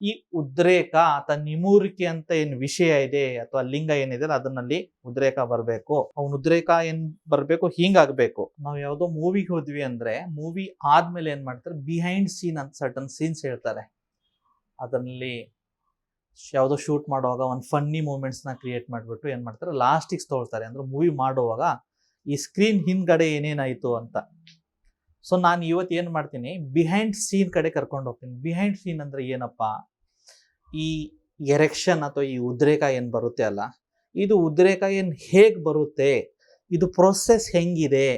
ಈ ಉದ್ರೇಕ ಅಥವಾ ನಿಮೂರಿಕೆ ಅಂತ ಏನ್ ವಿಷಯ ಇದೆ ಅಥವಾ ಲಿಂಗ ಏನಿದೆ ಅದನ್ನಲ್ಲಿ ಉದ್ರೇಕ ಬರಬೇಕು. ಅವ್ನ ಉದ್ರೇಕ ಏನ್ ಬರ್ಬೇಕು, ಹಿಂಗಾಗ್ಬೇಕು. ನಾವು ಯಾವ್ದೋ ಮೂವಿಗೆ ಹೋದ್ವಿ ಅಂದ್ರೆ ಮೂವಿ ಆದ್ಮೇಲೆ ಏನ್ ಮಾಡ್ತಾರೆ, ಬಿಹೈಂಡ್ ಸೀನ್ ಅಂತ ಸರ್ಟನ್ ಸೀನ್ಸ್ ಹೇಳ್ತಾರೆ. ಅದರಲ್ಲಿ ಯಾವುದೋ ಶೂಟ್ ಮಾಡುವಾಗ ಒಂದು ಫನ್ನಿ ಮೂಮೆಂಟ್ಸ್ ನ ಕ್ರಿಯೇಟ್ ಮಾಡಿಬಿಟ್ಟು ಏನ್ ಮಾಡ್ತಾರೆ, ಲಾಸ್ಟಿಗೆ ತೋಳ್ತಾರೆ. ಅಂದ್ರೆ ಮೂವಿ ಮಾಡುವಾಗ ಈ ಸ್ಕ್ರೀನ್ ಹಿಂದ್ಗಡೆ ಏನೇನಾಯ್ತು ಅಂತ. ಸೊ ನಾನು ಇವತ್ತು ಏನ್ ಮಾಡ್ತೀನಿ, ಬಿಹೈಂಡ್ ಸೀನ್ ಕಡೆ ಕರ್ಕೊಂಡು ಹೋಗ್ತೀನಿ. ಬಿಹೈಂಡ್ ಸೀನ್ ಅಂದ್ರೆ ಏನಪ್ಪಾ, ಈ ಎರೆಕ್ಷನ್ ಅಥವಾ ಈ ಉದ್ರೇಕ ಏನ್ ಬರುತ್ತೆ ಅಲ್ಲ, ಇದು ಉದ್ರೇಕ ಏನ್ ಹೇಗ್ ಬರುತ್ತೆ, ಇದು ಪ್ರೊಸೆಸ್ ಹೆಂಗಿದೆ,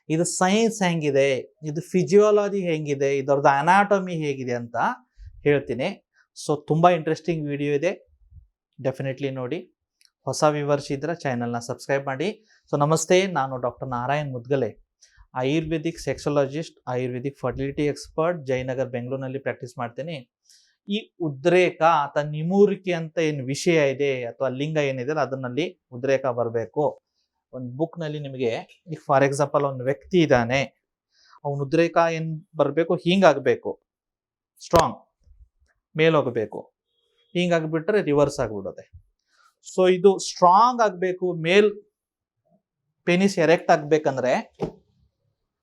ಇದು ಸೈನ್ಸ್ ಹೆಂಗಿದೆ, ಇದು ಫಿಸಿಯಾಲಜಿ ಹೆಂಗಿದೆ, ಇದರದ್ದು ಅನಾಟಮಿ ಹೇಗಿದೆ ಅಂತ ಹೇಳ್ತೀನಿ. ಸೊ ತುಂಬಾ ಇಂಟ್ರೆಸ್ಟಿಂಗ್ ವಿಡಿಯೋ ಇದೆ, ಡೆಫಿನೆಟ್ಲಿ ನೋಡಿ. ಹೊಸ ವ್ಯೂವರ್ಸ್ ಇದ್ರೆ ಚಾನಲ್ನ ಸಬ್ಸ್ಕ್ರೈಬ್ ಮಾಡಿ. ಸೊ ನಮಸ್ತೆ, ನಾನು doctor Narayan Mudgale, Ayurvedic sexologist, Ayurvedic fertility expert, Jayanagar ಬೆಂಗಳೂರಿನಲ್ಲಿ ಪ್ರಾಕ್ಟೀಸ್ ಮಾಡ್ತೀನಿ. ಈ ಉದ್ರೇಕ ಅಥವಾ ನಿಮೂರಿಕೆ ಅಂತ ಏನು ವಿಷಯ ಇದೆ ಅಥವಾ ಲಿಂಗ ಏನಿದೆ ಅದನ್ನಲ್ಲಿ ಉದ್ರೇಕ ಬರಬೇಕು. ಒಂದು ಬುಕ್ನಲ್ಲಿ ನಿಮಗೆ, ಈಗ ಫಾರ್ ಎಕ್ಸಾಂಪಲ್ ಒಂದು ವ್ಯಕ್ತಿ ಇದ್ದಾನೆ, ಅವನ ಉದ್ರೇಕ ಏನ್ ಬರಬೇಕು, ಹಿಂಗಾಗಬೇಕು, ಸ್ಟ್ರಾಂಗ್ ಮೇಲೋಗಬೇಕು. ಹಿಂಗಾಗ್ಬಿಟ್ರೆ ರಿವರ್ಸ್ ಆಗ್ಬಿಡುತ್ತೆ. ಸೊ ಇದು ಸ್ಟ್ರಾಂಗ್ ಆಗಬೇಕು, ಪೆನಿಸ್ ಎರೆಕ್ಟ್ ಆಗ್ಬೇಕಂದ್ರೆ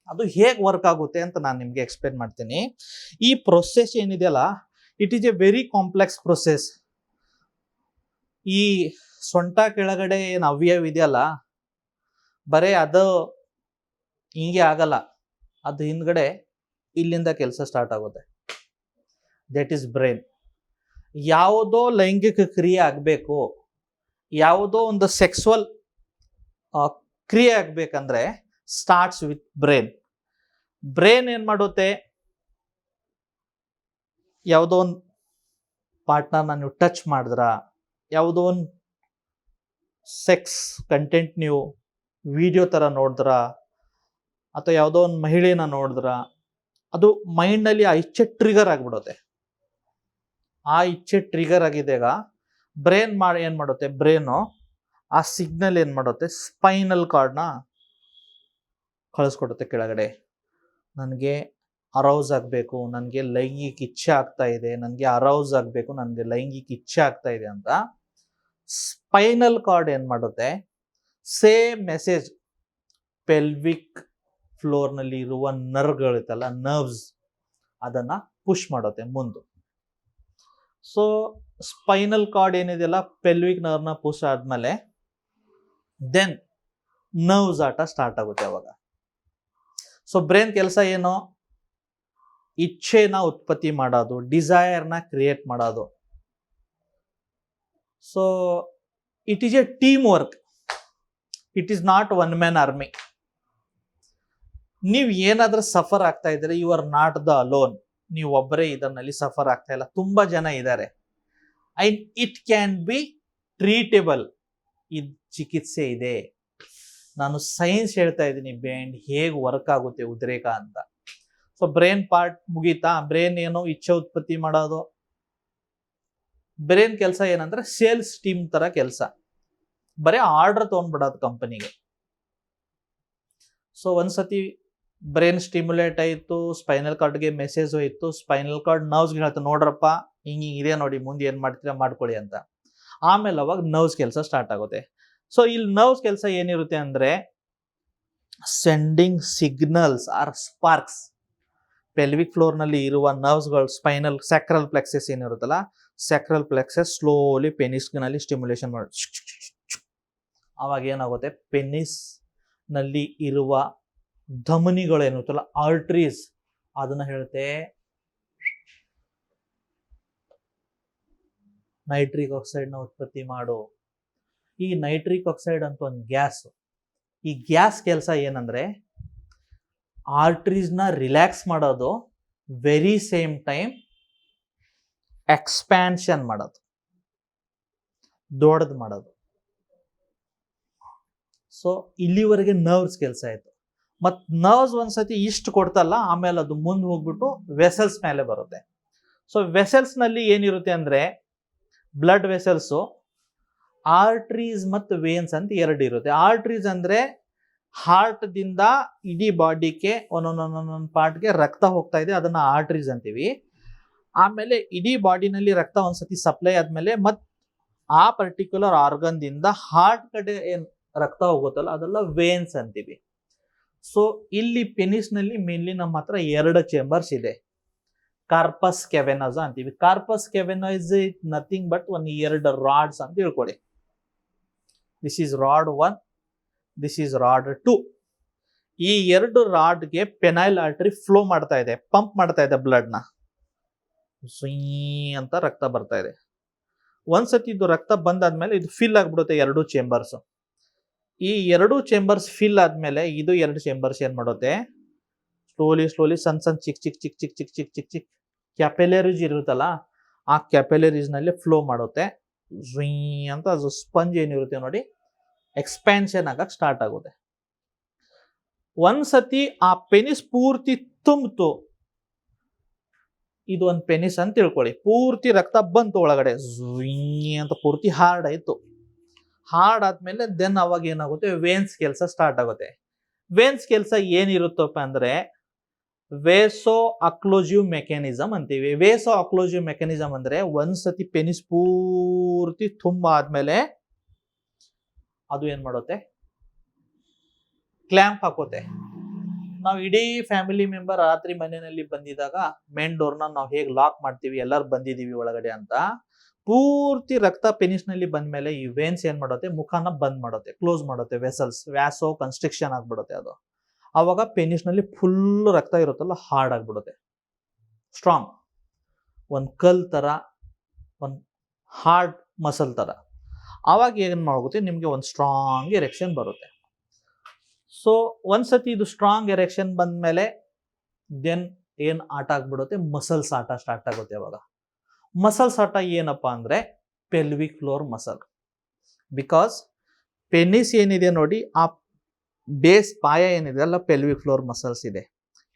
ಅದು ಹೇಗೆ ವರ್ಕ್ ಆಗುತ್ತೆ ಅಂತ ನಾನು ನಿಮ್ಗೆ ಎಕ್ಸ್ಪ್ಲೇನ್ ಮಾಡ್ತೀನಿ. ಈ ಪ್ರೊಸೆಸ್ ಏನಿದೆಯಲ್ಲ, it is A very complex process. ಈ ಸೊಂಟ ಕೆಳಗಡೆ ಏನು ಅವ್ಯವ ಇದೆಯಲ್ಲ, ಬರೇ ಅದು ಹಿಂಗೆ ಆಗಲ್ಲ, ಅದು ಹಿಂದ್ಗಡೆ ಇಲ್ಲಿಂದ ಕೆಲಸ ಸ್ಟಾರ್ಟ್ ಆಗುತ್ತೆ. That is brain. ಯಾವುದೋ ಲೈಂಗಿಕ ಕ್ರಿಯೆ ಆಗಬೇಕು, ಯಾವುದೋ ಒಂದು ಸೆಕ್ಸುವಲ್ ಕ್ರಿಯೆ ಆಗ್ಬೇಕಂದ್ರೆ ಸ್ಟಾರ್ಟ್ಸ್ ವಿತ್ ಬ್ರೈನ್. ಬ್ರೈನ್ ಏನ್ ಮಾಡುತ್ತೆ, ಯಾವುದೋ ಒಂದು ಪಾರ್ಟ್ನರ್ನ ನೀವು ಟಚ್ ಮಾಡಿದ್ರ, ಯಾವುದೋ ಒಂದು ಸೆಕ್ಸ್ ಕಂಟೆಂಟ್ ನೀವು ವಿಡಿಯೋ ತರ ನೋಡಿದ್ರ, ಅಥವಾ ಯಾವುದೋ ಒಂದು ಮಹಿಳೆನ ನೋಡಿದ್ರ, ಅದು ಮೈಂಡ್ನಲ್ಲಿ ಆ ಇಚ್ಛೆ ಟ್ರಿಗರ್ ಆಗ್ಬಿಡುತ್ತೆ. ಆ ಇಚ್ಛೆ ಟ್ರಿಗರ್ ಆಗಿದ್ದಾಗ ಬ್ರೈನ್ ಏನ್ ಮಾಡುತ್ತೆ, ಬ್ರೈನು ಆ ಸಿಗ್ನಲ್ ಏನ್ ಮಾಡುತ್ತೆ, ಸ್ಪೈನಲ್ ಕಾರ್ಡ್ನ ಕಳಿಸ್ಕೊಡುತ್ತೆ ಕೆಳಗಡೆ. ನನಗೆ ಅರೌಸ್ ಆಗಬೇಕು, ನನಗೆ ಲೈಂಗಿಕ ಇಚ್ಛೆ ಆಗ್ತಾ ಇದೆ, ನನಗೆ ಅರೌಸ್ ಆಗಬೇಕು, ನನಗೆ ಲೈಂಗಿಕ ಇಚ್ಛೆ ಆಗ್ತಾ ಇದೆ ಅಂತ ಸ್ಪೈನಲ್ ಕಾರ್ಡ್ ಏನ್ ಮಾಡುತ್ತೆ, ಸೇಮ್ ಮೆಸೇಜ್ ಪೆಲ್ವಿಕ್ ಫ್ಲೋರ್ನಲ್ಲಿ ಇರುವ ನರ್ವ್ಗಳಿತ್ತಲ್ಲ, ನರ್ವ್ಸ್, ಅದನ್ನ ಪುಷ್ ಮಾಡುತ್ತೆ ಮುಂದೆ. ಸೊ ಸ್ಪೈನಲ್ ಕಾರ್ಡ್ ಏನಿದೆಯಲ್ಲ, ಪೆಲ್ವಿಕ್ ನರ್ವ್ನ ಪುಷ್ ಆದ್ಮೇಲೆ ದೆನ್ ನರ್ವ್ಸ್ ಆಟ ಸ್ಟಾರ್ಟ್ ಆಗುತ್ತೆ ಅವಾಗ. ಸೊ ಬ್ರೈನ್ ಕೆಲಸ ಏನು, ಇಚ್ಛೆನ ಉತ್ಪತ್ತಿ ಮಾಡೋದು, ಡಿಸೈರ್ನ ಕ್ರಿಯೇಟ್ ಮಾಡೋದು. So it is a team work, it is not one man army. ನೀವು ಏನಾದ್ರೂ ಸಫರ್ ಆಗ್ತಾ ಇದ್ರೆ, you are not the alone. ನೀವು ಒಬ್ಬರೇ ಇದರಲ್ಲಿ ಸಫರ್ ಆಗ್ತಾ ಇಲ್ಲ, ತುಂಬಾ ಜನ ಇದ್ದಾರೆ. It can be treatable. ಇದು ಚಿಕಿತ್ಸೆ ಇದೆ. ನಾನು ಸೈನ್ಸ್ ಹೇಳ್ತಾ ಇದ್ದೀನಿ, ಬ್ರೈನ್ ಹೇಗೆ ವರ್ಕ್ ಆಗುತ್ತೆ ಉದ್ರೇಕ ಅಂತ. ಸೊ ಬ್ರೈನ್ ಪಾರ್ಟ್ ಮುಗೀತಾ, ಬ್ರೈನ್ ಏನು ಇಚ್ಛೆ ಉತ್ಪತ್ತಿ ಮಾಡೋದು. ಬ್ರೈನ್ ಕೆಲಸ ಏನಂದ್ರೆ ಸೇಲ್ಸ್ ಟೀಮ್ ತರ ಕೆಲಸ, ಬರೀ ಆರ್ಡರ್ ತಗೊಂಡ್ಬಿಡೋದು ಕಂಪನಿಗೆ. ಸೊ ಒಂದ್ಸತಿ ಬ್ರೈನ್ ಸ್ಟಿಮ್ಯುಲೇಟ್ ಆಯಿತು, ಸ್ಪೈನಲ್ ಕಾರ್ಡ್ಗೆ ಮೆಸೇಜ್ ಹೋಯ್ತು, ಸ್ಪೈನಲ್ ಕಾರ್ಡ್ ನರ್ವ್ಸ್ಗೆ ಹೇಳ್ತು, ನೋಡ್ರಪ್ಪ ಹಿಂಗೆ ಇದೆ ನೋಡಿ, ಮುಂದೆ ಏನು ಮಾಡ್ತೀರಾ ಮಾಡ್ಕೊಳ್ಳಿ ಅಂತ. ಆಮೇಲೆ ಅವಾಗ ನರ್ವ್ಸ್ ಕೆಲಸ ಸ್ಟಾರ್ಟ್ ಆಗುತ್ತೆ. ಸೊ ಇಲ್ಲಿ ನರ್ವ್ಸ್ ಕೆಲಸ ಏನಿರುತ್ತೆ ಅಂದ್ರೆ sending signals or sparks. Pelvic ಫ್ಲೋರ್ನಲ್ಲಿ ಇರುವ ನರ್ವ್ಸ್ಗಳು, ಸ್ಪೈನಲ್ ಸ್ಯಾಕ್ರಲ್ ಪ್ಲೆಕ್ಸಸ್ ಏನಿರುತ್ತಲ್ಲ, ಸ್ಯಾಕ್ರಲ್ ಪ್ಲೆಕ್ಸಸ್ ಸ್ಲೋಲಿ ಪೆನಿಸ್ನಲ್ಲಿ ಸ್ಟಿಮ್ಯುಲೇಷನ್ ಮಾಡಿ, ಅವಾಗ ಏನಾಗುತ್ತೆ, ಪೆನಿಸ್ ನಲ್ಲಿ ಇರುವ ಧಮನಿಗಳೇನಿರುತ್ತಲ್ಲ, ಆರ್ಟ್ರೀಸ್, ಅದನ್ನ ಹೇಳುತ್ತೆ ನೈಟ್ರಿಕ್ ಆಕ್ಸೈಡ್ ನ ಉತ್ಪತ್ತಿ ಮಾಡು. ಈ ನೈಟ್ರಿಕ್ ಆಕ್ಸೈಡ್ ಅಂತ ಒಂದು ಗ್ಯಾಸ್, ಈ ಗ್ಯಾಸ್ ಕೆಲಸ ಏನಂದ್ರೆ ಆರ್ಟ್ರೀಸ್ ನ ರಿಲ್ಯಾಕ್ಸ್ ಮಾಡೋದು, ವೆರಿ ಸೇಮ್ ಟೈಮ್ ಎಕ್ಸ್ಪ್ಯಾನ್ಷನ್ ಮಾಡೋದು, ದೊಡ್ಡದು ಮಾಡೋದು. ಸೊ ಇಲ್ಲಿವರೆಗೆ ನರ್ವ್ಸ್ ಕೆಲಸ ಆಯ್ತು. ಮತ್ ನರ್ವ್ಸ್ ಒಂದ್ಸತಿ ಇಷ್ಟು ಕೊಡ್ತಲ್ಲ, ಆಮೇಲೆ ಅದು ಮುಂದೆ ಹೋಗ್ಬಿಟ್ಟು ವೆಸಲ್ಸ್ ಮೇಲೆ ಬರುತ್ತೆ. ಸೊ ವೆಸಲ್ಸ್ ನಲ್ಲಿ ಏನಿರುತ್ತೆ ಅಂದ್ರೆ ಬ್ಲಡ್ ವೆಸಲ್ಸ್, ಆರ್ಟ್ರೀಸ್ ಮತ್ತು ವೇನ್ಸ್ ಅಂತ ಎರಡು ಇರುತ್ತೆ. ಆರ್ಟ್ರೀಸ್ ಅಂದ್ರೆ ಹಾರ್ಟ್ ದಿಂದ ಇಡೀ ಬಾಡಿಗೆ ಒಂದೊಂದೊಂದೊಂದೊಂದು ಪಾರ್ಟ್ಗೆ ರಕ್ತ ಹೋಗ್ತಾ ಇದೆ, ಅದನ್ನ ಆರ್ಟ್ರೀಸ್ ಅಂತೀವಿ. ಆಮೇಲೆ ಇಡೀ ಬಾಡಿನಲ್ಲಿ ರಕ್ತ ಒಂದ್ಸತಿ ಸಪ್ಲೈ ಆದ್ಮೇಲೆ ಮತ್ ಆ ಪರ್ಟಿಕ್ಯುಲರ್ ಆರ್ಗನ್ ದಿಂದ ಹಾರ್ಟ್ ಕಡೆ ಏನ್ ರಕ್ತ ಹೋಗುತ್ತಲ್ಲ ಅದೆಲ್ಲ ವೇನ್ಸ್ ಅಂತೀವಿ. ಸೊ ಇಲ್ಲಿ ಪೆನಿಸ್ ನಲ್ಲಿ ಮೇನ್ಲಿ ನಮ್ಮ ಹತ್ರ 2 ಚೇಂಬರ್ಸ್ ಇದೆ. ಕಾರ್ಪಸ್ ಕ್ಯಾವೆನಸ್ ಅಂತೀವಿ. Corpus cavernous is nothing but 2 rods ಅಂತ ತಿಳ್ಕೊಳ್ಳಿ. This is rod 1, this is rod 2. ಈ 2 ರಾಡ್ಗೆ ಪೆನೈಲ್ ಆರ್ಟರಿ ಫ್ಲೋ ಮಾಡ್ತಾ ಇದೆ, ಪಂಪ್ ಮಾಡ್ತಾ ಇದೆ ಬ್ಲಡ್ ನ. ಅಂತ ರಕ್ತ ಬರ್ತಾ ಇದೆ. ಒಂದ್ಸತಿ ಇದು ರಕ್ತ ಬಂದಾದ್ಮೇಲೆ ಇದು ಫಿಲ್ ಆಗ್ಬಿಡುತ್ತೆ 2 ಚೇಂಬರ್ಸ್. ಈ 2 ಚೇಂಬರ್ಸ್ ಫಿಲ್ ಆದ್ಮೇಲೆ ಇದು 2 ಚೇಂಬರ್ಸ್ ಏನ್ ಮಾಡುತ್ತೆ, ಸ್ಲೋಲಿ ಸಣ್ಣ ಚಿಕ್ ಕ್ಯಾಪಿಲರೀಸ್ ಇರುತ್ತಲ್ಲ, ಆ ಕ್ಯಾಪಿಲರೀಸ್ ನಲ್ಲಿ ಫ್ಲೋ ಮಾಡುತ್ತೆ. ಅಂತ ಅದು ಸ್ಪಂಜ್ ಏನಿರುತ್ತೆ ನೋಡಿ, ಎಕ್ಸ್ಪ್ಯಾನ್ಷನ್ ಆಗಕ್ ಸ್ಟಾರ್ಟ್ ಆಗುತ್ತೆ. ಒಂದ್ಸತಿ ಆ ಪೆನಿಸ್ ಪೂರ್ತಿ ತುಂಬಿತು, ಇದು ಒಂದು ಪೆನಿಸ್ ಅಂತ ತಿಳ್ಕೊಳ್ಳಿ, ಪೂರ್ತಿ ರಕ್ತ ಬಂತು ಒಳಗಡೆ, ಅಂತ ಪೂರ್ತಿ ಹಾರ್ಡ್ ಆಯ್ತು. ಹಾರ್ಡ್ ಆದ್ಮೇಲೆ ದೆನ್ ಅವಾಗ ಏನಾಗುತ್ತೆ, ವೇನ್ಸ್ ಕೆಲಸ ಸ್ಟಾರ್ಟ್ ಆಗುತ್ತೆ. ವೇನ್ಸ್ ಕೆಲಸ ಏನಿರುತ್ತಪ್ಪ ಅಂದ್ರೆ ವೇಸೋ ಅಕ್ಲೂಸಿವ್ ಮೆಕ್ಯಾನಿಸಮ್ ಅಂತೀವಿ. ವೇಸೋ ಅಕ್ಲೂಸಿವ್ ಮೆಕ್ಯಾನಿಸಮ್ ಅಂದ್ರೆ ಒಂದ್ಸತಿ ಪೆನಿಸ್ ಪೂರ್ತಿ ತುಂಬ ಆದ್ಮೇಲೆ ಅದು ಏನ್ ಮಾಡುತ್ತೆ, ಕ್ಲ್ಯಾಂಪ್ ಹಾಕೋತೆ. ನಾವು ಇಡೀ ಫ್ಯಾಮಿಲಿ ಮೆಂಬರ್ ರಾತ್ರಿ ಮನೆಯಲ್ಲಿ ಬಂದಿದಾಗ ಮೇನ್ ಡೋರ್ನ ನಾವು ಹೇಗೆ ಲಾಕ್ ಮಾಡ್ತೀವಿ, ಎಲ್ಲರೂ ಬಂದಿದೀವಿ ಒಳಗಡೆ ಅಂತ, ಪೂರ್ತಿ ರಕ್ತ ಪೆನಿಸ್ ನಲ್ಲಿ ಬಂದ್ಮೇಲೆ ಈ ವೇನ್ಸ್ ಏನ್ ಮಾಡುತ್ತೆ, ಮುಖಾನ ಬಂದ್ ಮಾಡುತ್ತೆ, ಕ್ಲೋಸ್ ಮಾಡುತ್ತೆ, ವೆಸಲ್ಸ್ ವ್ಯಾಸೋ ಕನ್ಸ್ಟ್ರಿಕ್ಷನ್ ಆಗ್ಬಿಡುತ್ತೆ. ಅದು ಅವಾಗ ಪೆನಿಸ್ ನಲ್ಲಿ ಫುಲ್ ರಕ್ತ ಇರುತ್ತಲ್ಲ ಹಾರ್ಡ್ ಆಗ್ಬಿಡುತ್ತೆ, ಸ್ಟ್ರಾಂಗ್, ಒಂದ್ ಕಲ್ ತರ, ಒಂದ್ ಹಾರ್ಡ್ ಮಸಲ್ ತರ. ಅವಾಗ ಏನ್ ಮಾಡುತ್ತೆ, ನಿಮ್ಗೆ ಒಂದು ಸ್ಟ್ರಾಂಗ್ ಎರೆಕ್ಷನ್ ಬರುತ್ತೆ. ಸೊ ಒಂದ್ಸತಿ ಇದು ಸ್ಟ್ರಾಂಗ್ ಎರೆಕ್ಷನ್ ಬಂದ್ಮೇಲೆ ದೆನ್ ಏನ್ ಆಟ ಆಗ್ಬಿಡುತ್ತೆ, ಮಸಲ್ಸ್ ಆಟ ಸ್ಟಾರ್ಟ್ ಆಗುತ್ತೆ. ಅವಾಗ ಮಸಲ್ಸ್ ಆಟ ಏನಪ್ಪಾ ಅಂದ್ರೆ pelvic floor muscle. Because penis ಏನಿದೆ ನೋಡಿ, ಆ ಬೇಸ್ ಪಾಯ ಏನಿದೆ ಅಲ್ಲ, ಪೆಲ್ವಿಕ್ ಫ್ಲೋರ್ ಮಸಲ್ಸ್ ಇದೆ.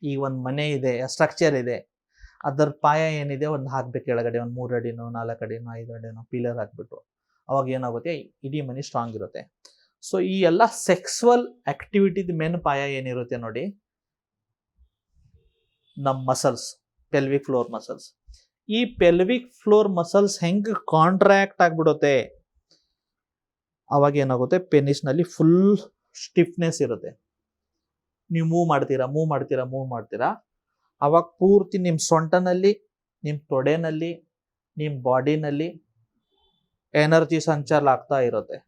ಈ ಒಂದು ಮನೆ ಇದೆ, ಸ್ಟ್ರಕ್ಚರ್ ಇದೆ, ಅದರ ಪಾಯ ಏನಿದೆ ಒಂದು ಹಾಕ್ಬೇಕು ಕೆಳಗಡೆ, ಒಂದು 3 ಅಡಿನೋ 4 ಅಡಿನೋ 5 ಅಡಿನೋ ಪಿಲ್ಲರ್ ಹಾಕ್ಬಿಟ್ಟು, ಅವಾಗ ಏನಾಗುತ್ತೆ, ಇಡೀ ಮನೆ ಸ್ಟ್ರಾಂಗ್ ಇರುತ್ತೆ. ಸೊ ಈ ಎಲ್ಲ ಸೆಕ್ಸುವಲ್ ಆಕ್ಟಿವಿಟಿದ ಮೇನ್ ಪಾಯ ಏನಿರುತ್ತೆ ನೋಡಿ, ನಮ್ಮ ಮಸಲ್ಸ್, ಪೆಲ್ವಿಕ್ ಫ್ಲೋರ್ ಮಸಲ್ಸ್. ಈ ಪೆಲ್ವಿಕ್ ಫ್ಲೋರ್ ಮಸಲ್ಸ್ ಹೆಂಗ್ ಕಾಂಟ್ರಾಕ್ಟ್ ಆಗ್ಬಿಡುತ್ತೆ, ಅವಾಗ ಏನಾಗುತ್ತೆ, ಪೆನಿಸ್ ನಲ್ಲಿ ಫುಲ್ ಸ್ಟಿಫ್ನೆಸ್ ಇರುತ್ತೆ. ನೀವು ಮೂವ್ ಮಾಡ್ತೀರಾ, ಅವಾಗ ಪೂರ್ತಿ ನಿಮ್ ಸೊಂಟನಲ್ಲಿ, ನಿಮ್ ತೊಡೆನಲ್ಲಿ, ನಿಮ್ ಬಾಡಿನಲ್ಲಿ ಎನರ್ಜಿ ಸಂಚಾರ ಆಗ್ತಾ ಇರುತ್ತೆ.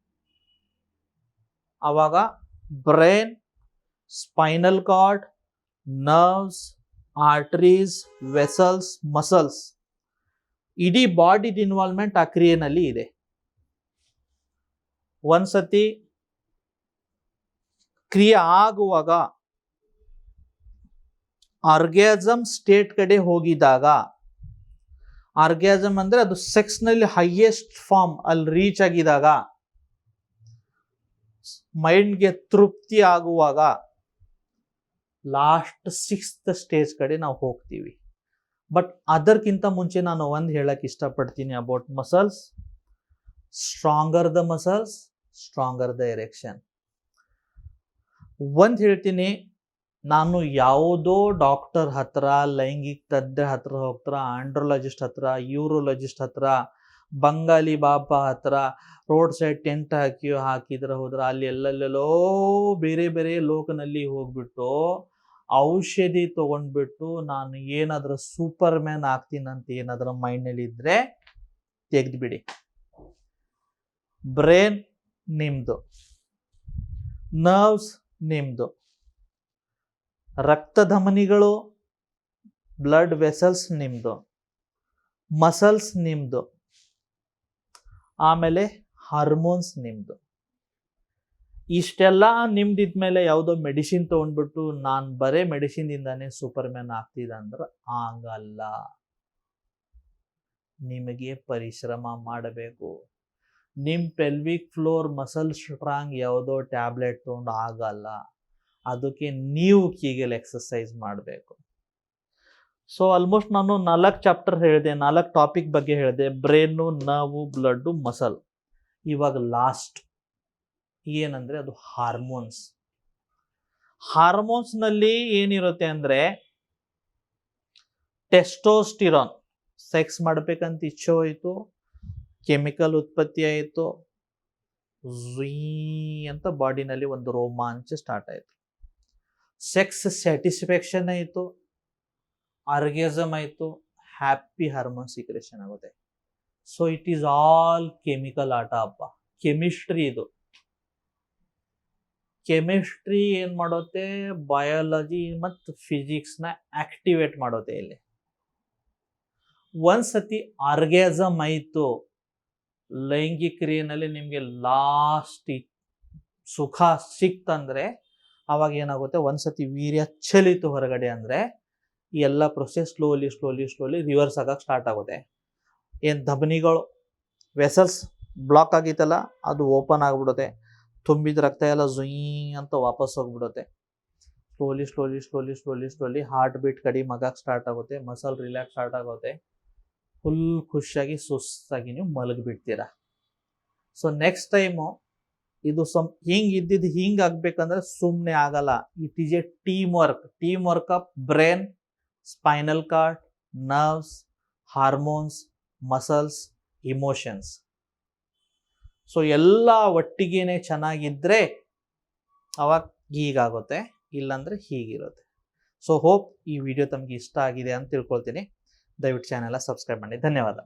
ಅವಾಗ brain, spinal cord, nerves, arteries, vessels, muscles, ಇಡೀ ಬಾಡಿದ ಇನ್ವಾಲ್ವ್ಮೆಂಟ್ ಆ ಕ್ರಿಯೆನಲ್ಲಿ ಇದೆ. ಒಂದ್ಸತಿ ಕ್ರಿಯೆ ಆಗುವಾಗ ಆರ್ಗ್ಯಾಸಮ್ ಸ್ಟೇಟ್ ಕಡೆ ಹೋಗಿದಾಗ, ಆರ್ಗ್ಯಾಸಮ್ ಅಂದ್ರೆ ಅದು ಸೆಕ್ಸ್ ನಲ್ಲಿ ಹೈಯೆಸ್ಟ್ ಫಾರ್ಮ್ ಅಲ್ಲಿ ರೀಚ್ ಆಗಿದಾಗ, ಮೈಂಡ್ಗೆ ತೃಪ್ತಿ ಆಗುವಾಗ ಲಾಸ್ಟ್ 6th ಸ್ಟೇಜ್ ಕಡೆ ನಾವು ಹೋಗ್ತೀವಿ. ಬಟ್ ಅದಕ್ಕಿಂತ ಮುಂಚೆ ನಾನು ಒಂದು ಹೇಳಕ್ ಇಷ್ಟಪಡ್ತೀನಿ about muscles. Stronger the muscles, stronger the erection. ಒಂದ್ ಹೇಳ್ತೀನಿ, ನಾನು ಯಾವುದೋ ಡಾಕ್ಟರ್ ಹತ್ರ, ಲೈಂಗಿಕ ತಜ್ಞ ಹತ್ರ ಹೋಗ್ತಾರ, ಆಂಡ್ರೋಲಜಿಸ್ಟ್ ಹತ್ರ, ಯೂರೋಲಜಿಸ್ಟ್ ಹತ್ರ, ಬಂಗಾಲಿ ಬಾಬಾ ಹತ್ರ, ರೋಡ್ ಸೈಡ್ ಟೆಂಟ್ ಹಾಕಿದ್ರ ಹೋದ್ರ, ಅಲ್ಲಿ ಎಲ್ಲೆಲ್ಲೆಲ್ಲೋ ಬೇರೆ ಬೇರೆ ಲೋಕನಲ್ಲಿ ಹೋಗ್ಬಿಟ್ಟು ಔಷಧಿ ತಗೊಂಡ್ಬಿಟ್ಟು ನಾನು ಏನಾದ್ರೂ ಸೂಪರ್ ಮ್ಯಾನ್ ಆಗ್ತೀನಂತ ಏನಾದ್ರೂ ಮೈಂಡ್ ನಲ್ಲಿ ಇದ್ರೆ ತೆಗೆದ್ಬಿಡಿ. ಬ್ರೈನ್ ನಿಮ್ದು, ನರ್ವ್ಸ್ ನಿಮ್ದು, ರಕ್ತ ಧಮನಿಗಳು, ಬ್ಲಡ್ ವೆಸಲ್ಸ್ ನಿಮ್ದು, ಮಸಲ್ಸ್ ನಿಮ್ದು, ಆಮೇಲೆ ಹಾರ್ಮೋನ್ಸ್ ನಿಮ್ದು. ಇಷ್ಟೆಲ್ಲ ನಿಮ್ದಿದ್ಮೇಲೆ ಯಾವುದೋ ಮೆಡಿಸಿನ್ ತಗೊಂಡ್ಬಿಟ್ಟು ನಾನು ಬರೇ ಮೆಡಿಸಿನ್ ಇಂದಾನೆ ಸೂಪರ್ ಮ್ಯಾನ್ ಆಗ್ತಿದ ಅಂದ್ರೆ ಆಗಲ್ಲ. ನಿಮಗೆ ಪರಿಶ್ರಮ ಮಾಡಬೇಕು. ನಿಮ್ ಪೆಲ್ವಿಕ್ ಫ್ಲೋರ್ ಮಸಲ್ ಸ್ಟ್ರಾಂಗ್ ಯಾವುದೋ ಟ್ಯಾಬ್ಲೆಟ್ ತಗೊಂಡು ಆಗಲ್ಲ. ಅದಕ್ಕೆ ನೀವು ಕೀಗೆಲ್ ಎಕ್ಸರ್ಸೈಸ್ ಮಾಡಬೇಕು. ಸೊ ಆಲ್ಮೋಸ್ಟ್ ನಾನು 4 ಚಾಪ್ಟರ್ ಹೇಳಿದೆ, 4 ಟಾಪಿಕ್ ಬಗ್ಗೆ ಹೇಳಿದೆ, ಬ್ರೈನು, ನರ್ವು, ಬ್ಲಡ್, ಮಸಲ್. ಇವಾಗ ಲಾಸ್ಟ್ ಏನಂದ್ರೆ ಅದು ಹಾರ್ಮೋನ್ಸ್. ಹಾರ್ಮೋನ್ಸ್ ನಲ್ಲಿ ಏನಿರುತ್ತೆ ಅಂದ್ರೆ ಟೆಸ್ಟೋಸ್ಟಿರಾನ್. ಸೆಕ್ಸ್ ಮಾಡ್ಬೇಕಂತ ಇಚ್ಛೆ ಹೋಯ್ತು, ಕೆಮಿಕಲ್ ಉತ್ಪತ್ತಿ ಆಯಿತು, ಅಂತ ಬಾಡಿನಲ್ಲಿ ಒಂದು ರೋಮಾಂಚ ಸ್ಟಾರ್ಟ್ ಆಯಿತು. ಸೆಕ್ಸ್ ಸ್ಯಾಟಿಸ್ಫ್ಯಾಕ್ಷನ್ ಆಯಿತು, ಆರ್ಗ್ಯಾಸಮ್ ಆಯಿತು, ಹ್ಯಾಪಿ ಹಾರ್ಮೋನ್ ಸೀಕ್ರೆಷನ್ ಆಗುತ್ತೆ. So it is all chemical ಆಟ ಅಪ್ಪ, ಕೆಮಿಸ್ಟ್ರಿ ಇದು. ಕೆಮಿಸ್ಟ್ರಿ ಏನ್ ಮಾಡುತ್ತೆ, ಬಯಾಲಜಿ ಮತ್ತು ಫಿಸಿಕ್ಸ್ನ ಆಕ್ಟಿವೇಟ್ ಮಾಡುತ್ತೆ. ಇಲ್ಲಿ ಒಂದ್ಸತಿ ಆರ್ಗ್ಯಾಸಮ್ ಆಯಿತು, ಲೈಂಗಿಕ ಕ್ರಿಯೆನಲ್ಲಿ ನಿಮಗೆ ಲಾಸ್ಟ್ ಸುಖ ಸಿಕ್ತಂದ್ರೆ ಅವಾಗ ಏನಾಗುತ್ತೆ, ಒಂದ್ಸತಿ ವೀರ್ಯ ಚಲಿತು ಹೊರಗಡೆ ಅಂದ್ರೆ ಈ ಎಲ್ಲ ಪ್ರೊಸೆಸ್ ಸ್ಲೋಲಿ ರಿವರ್ಸ್ ಆಗಕ್ಕೆ ಸ್ಟಾರ್ಟ್ ಆಗುತ್ತೆ. ಏನು ಧಮನಿಗಳು ವೆಸಲ್ಸ್ ಬ್ಲಾಕ್ ಆಗಿತ್ತಲ್ಲ ಅದು ಓಪನ್ ಆಗಿಬಿಡುತ್ತೆ, ತುಂಬಿದ ರಕ್ತ ಎಲ್ಲ ಅಂತ ವಾಪಸ್ ಹೋಗ್ಬಿಡುತ್ತೆ. ಸ್ಲೋಲಿ ಹಾರ್ಟ್ ಬೀಟ್ ಕಡಿಮೆ ಆಗಕ್ಕೆ ಸ್ಟಾರ್ಟ್ ಆಗುತ್ತೆ, ಮಸಲ್ ರಿಲ್ಯಾಕ್ಸ್ ಸ್ಟಾರ್ಟ್ ಆಗುತ್ತೆ, ಫುಲ್ ಖುಷಿಯಾಗಿ ಸುಸ್ತಾಗಿ ನೀವು ಮಲಗಿಬಿಡ್ತೀರಾ. ಸೊ ನೆಕ್ಸ್ಟ್ ಟೈಮು ಇದು ಹಿಂಗೆ ಹಿಂಗೆ ಆಗ್ಬೇಕಂದ್ರೆ ಸುಮ್ಮನೆ ಆಗಲ್ಲ. It is a team work of brain, spinal cord, nerves, hormones, muscles, emotions. So ಎಲ್ಲ ಒಟ್ಟಿಗೆನೆ ಚೆನ್ನಾಗಿದ್ರೆ ಅವಾಗ ಹೀಗಾಗುತ್ತೆ, ಇಲ್ಲಾಂದ್ರೆ ಹೀಗಿರುತ್ತೆ. ಸೊ ಹೋಪ್ ಈ ವಿಡಿಯೋ ತಮಗೆ ಇಷ್ಟ ಆಗಿದೆ ಅಂತ ತಿಳ್ಕೊಳ್ತೀನಿ. ದಯವಿಟ್ಟು ಚಾನೆಲ್ ಸಬ್ಸ್ಕ್ರೈಬ್ ಮಾಡಿ. ಧನ್ಯವಾದ.